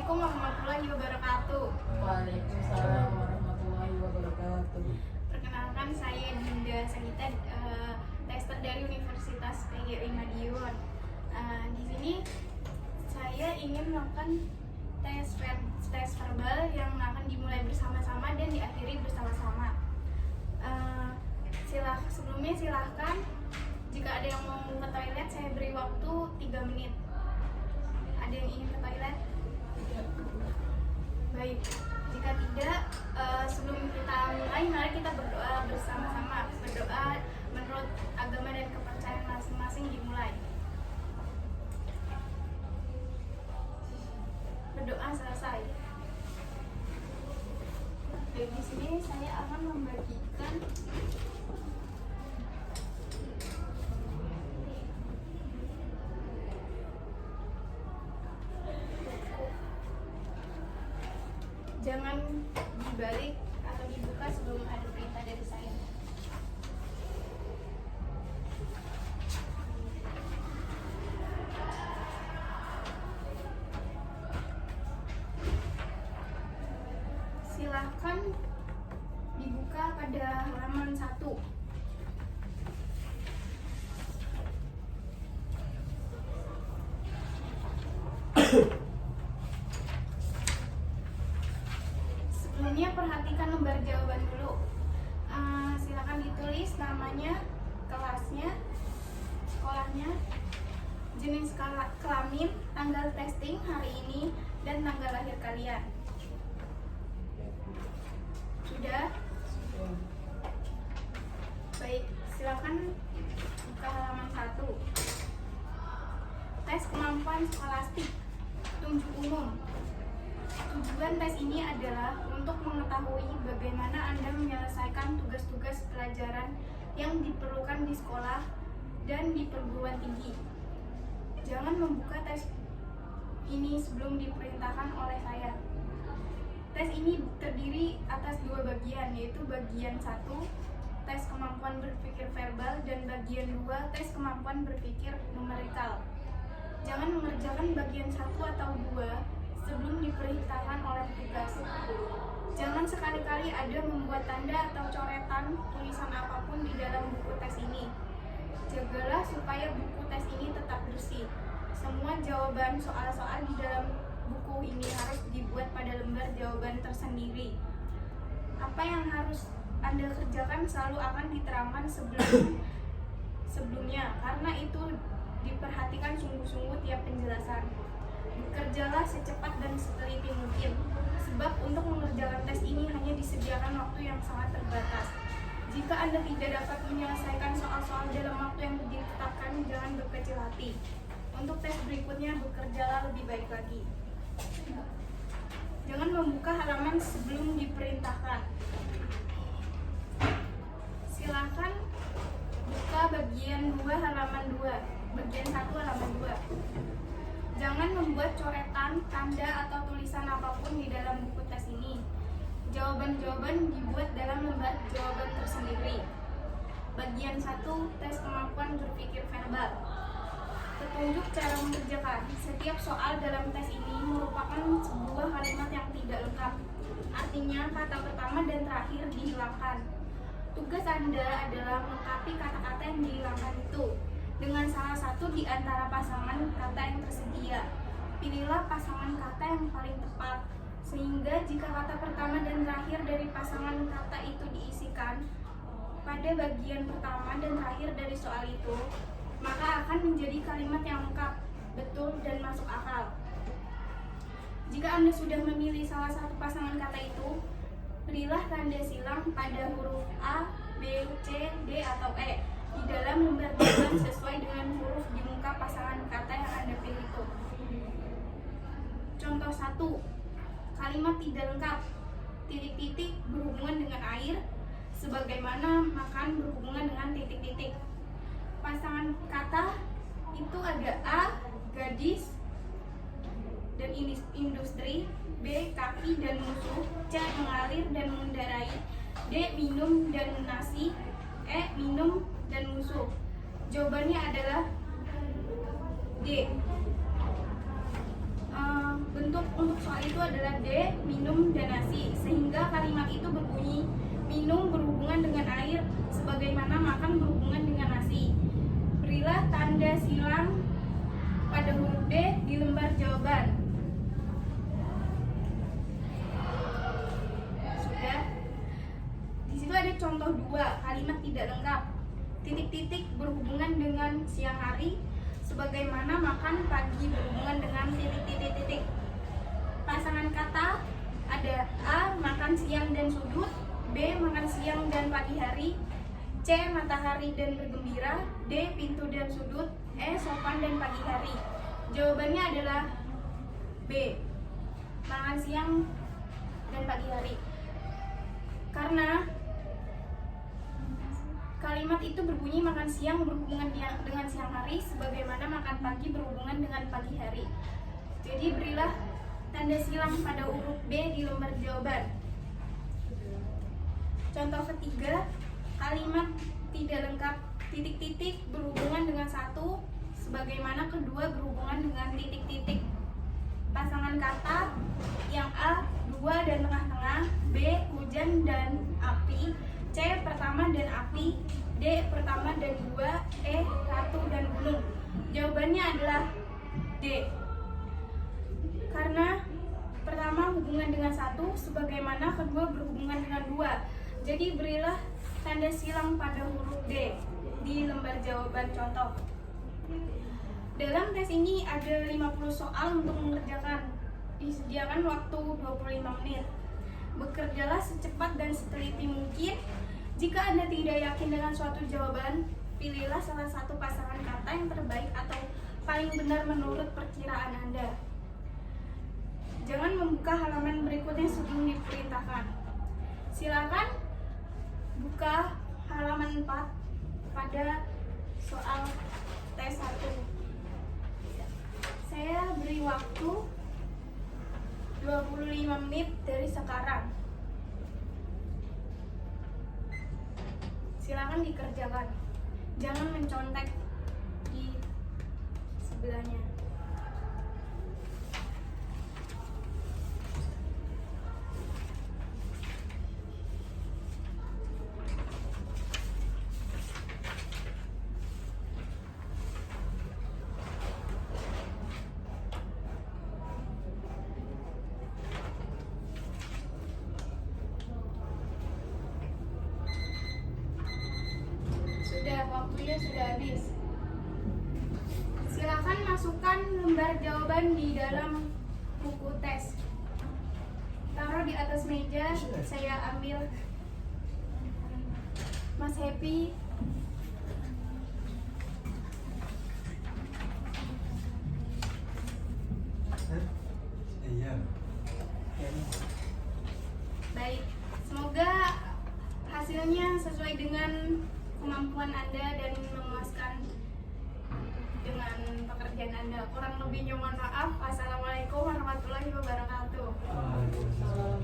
Assalamualaikum warahmatullahi wabarakatuh. Waalaikumsalam warahmatullahi wabarakatuh. Perkenalkan, saya Dinda Sagita, tester dari Universitas PGRI Madiun. Di sini saya ingin melakukan tes verbal yang akan dimulai bersama-sama dan diakhiri bersama-sama. Sebelumnya silahkan, jika ada yang mau ke toilet saya beri waktu 3 menit. Ada yang ingin ke toilet? Baik, jika tidak, sebelum kita mulai, mari kita berdoa bersama-sama. Berdoa menurut agama dan kepercayaan masing-masing dimulai. Berdoa selesai. Baik, di sini saya akan membagikan jangan dibalik atau dibuka sebelum ada perintah dari saya. Silahkan dibuka pada halaman 1. Sebelumnya perhatikan lembar jawaban dulu. Silakan ditulis namanya, kelasnya, sekolahnya, jenis kelamin, tanggal testing hari ini, dan tanggal lahir kalian. Sudah? Baik, silakan buka halaman 1. Tes kemampuan skolastik, petunjuk umum. Tujuan tes ini adalah untuk mengetahui bagaimana Anda menyelesaikan tugas-tugas pelajaran yang diperlukan di sekolah dan di perguruan tinggi. Jangan membuka tes ini sebelum diperintahkan oleh saya. Tes ini terdiri atas 2 bagian, yaitu bagian 1, tes kemampuan berpikir verbal, dan bagian 2, tes kemampuan berpikir numerikal. Jangan mengerjakan bagian 1 atau 2 sebelum diperintahkan oleh petugas. Jangan sekali-kali ada membuat tanda atau coretan tulisan apapun di dalam buku tes ini. Jagalah supaya buku tes ini tetap bersih. Semua jawaban soal-soal di dalam buku ini harus dibuat pada lembar jawaban tersendiri. Apa yang harus Anda kerjakan selalu akan diterangkan sebelumnya, karena itu diperhatikan sungguh-sungguh tiap penjelasan. Bekerjalah secepat dan seteliti mungkin, sebab untuk mengerjakan tes ini hanya disediakan waktu yang sangat terbatas. Jika Anda tidak dapat menyelesaikan soal-soal dalam waktu yang ditetapkan, jangan berkecil hati. Untuk tes berikutnya, bekerjalah lebih baik lagi. Jangan membuka halaman sebelum diperintahkan. Silakan buka bagian 2 halaman 2, bagian 1 halaman 2. Jangan membuat coretan, tanda, atau tulisan apapun di dalam buku tes ini. Jawaban-jawaban dibuat dalam lembar jawaban tersendiri. Bagian 1, tes kemampuan berpikir verbal. Petunjuk cara mengerjakan. Setiap soal dalam tes ini merupakan sebuah kalimat yang tidak lengkap. Artinya, kata pertama dan terakhir dihilangkan. Tugas Anda adalah melengkapi kata-kata yang dihilangkan itu dengan salah satu di antara pasangan kata yang tersedia. Pilihlah pasangan kata yang paling tepat, sehingga jika kata pertama dan terakhir dari pasangan kata itu diisikan pada bagian pertama dan terakhir dari soal itu, maka akan menjadi kalimat yang lengkap, betul, dan masuk akal. Jika Anda sudah memilih salah satu pasangan kata itu, berilah tanda silang pada huruf A, B, C, D, atau E di dalam lembar jawaban sesuai dengan huruf di muka pasangan kata yang Anda pilih itu. Contoh 1, kalimat tidak lengkap. Titik-titik berhubungan dengan air, sebagaimana makan berhubungan dengan titik-titik. Pasangan kata itu ada A, gadis dan industri, B, kaki dan musuh, C, mengalir dan mengendarai, D, minum dan nasi, E, minum dan musuh. Jawabannya adalah D. Bentuk untuk soal itu adalah D. Minum dan nasi. Sehingga kalimat itu berbunyi minum berhubungan dengan air sebagaimana makan berhubungan dengan nasi. Berilah tanda silang pada huruf D di lembar jawaban. Sudah. Di situ ada contoh 2, kalimat tidak lengkap. Titik-titik berhubungan dengan siang hari sebagaimana makan pagi berhubungan dengan titik-titik-titik. Pasangan kata ada A. Makan siang dan sudut, B. Makan siang dan pagi hari, C. Matahari dan bergembira, D. Pintu dan sudut, E. Sopan dan pagi hari. Jawabannya adalah B. Makan siang dan pagi hari. Karena kalimat itu berbunyi makan siang berhubungan dengan siang hari sebagaimana makan pagi berhubungan dengan pagi hari. Jadi berilah tanda silang pada huruf B di lembar jawaban. Contoh ketiga, kalimat tidak lengkap titik-titik berhubungan dengan satu sebagaimana kedua berhubungan dengan titik-titik. Pasangan kata yang A. Dua dan tengah-tengah, B. Hujan dan api, C. Pertama dan api, D. Pertama dan dua, E. Ratu dan gunung. Jawabannya adalah D. Karena pertama hubungan dengan satu sebagaimana kedua berhubungan dengan dua. Jadi berilah tanda silang pada huruf D di lembar jawaban contoh. Dalam tes ini ada 50 soal untuk mengerjakan. Disediakan waktu 25 menit. Bekerjalah secepat dan seteliti mungkin. Jika Anda tidak yakin dengan suatu jawaban, pilihlah salah satu pasangan kata yang terbaik atau paling benar menurut perkiraan Anda. Jangan membuka halaman berikutnya sebelum diperintahkan. Silakan buka halaman 4 pada soal tes 1. Saya beri waktu 25 menit dari sekarang. Silakan dikerjakan. Jangan mencontek di sebelahnya. Waktunya sudah habis. Silakan masukkan lembar jawaban di dalam buku tes. Taruh di atas meja. Saya ambil. Mas Happy. Iya. Baik. Semoga hasilnya sesuai dengan kemampuan Anda dan memuaskan dengan pekerjaan Anda. Kurang lebihnya mohon maaf. Wassalamualaikum warahmatullahi wabarakatuh. Waalaikumsalam.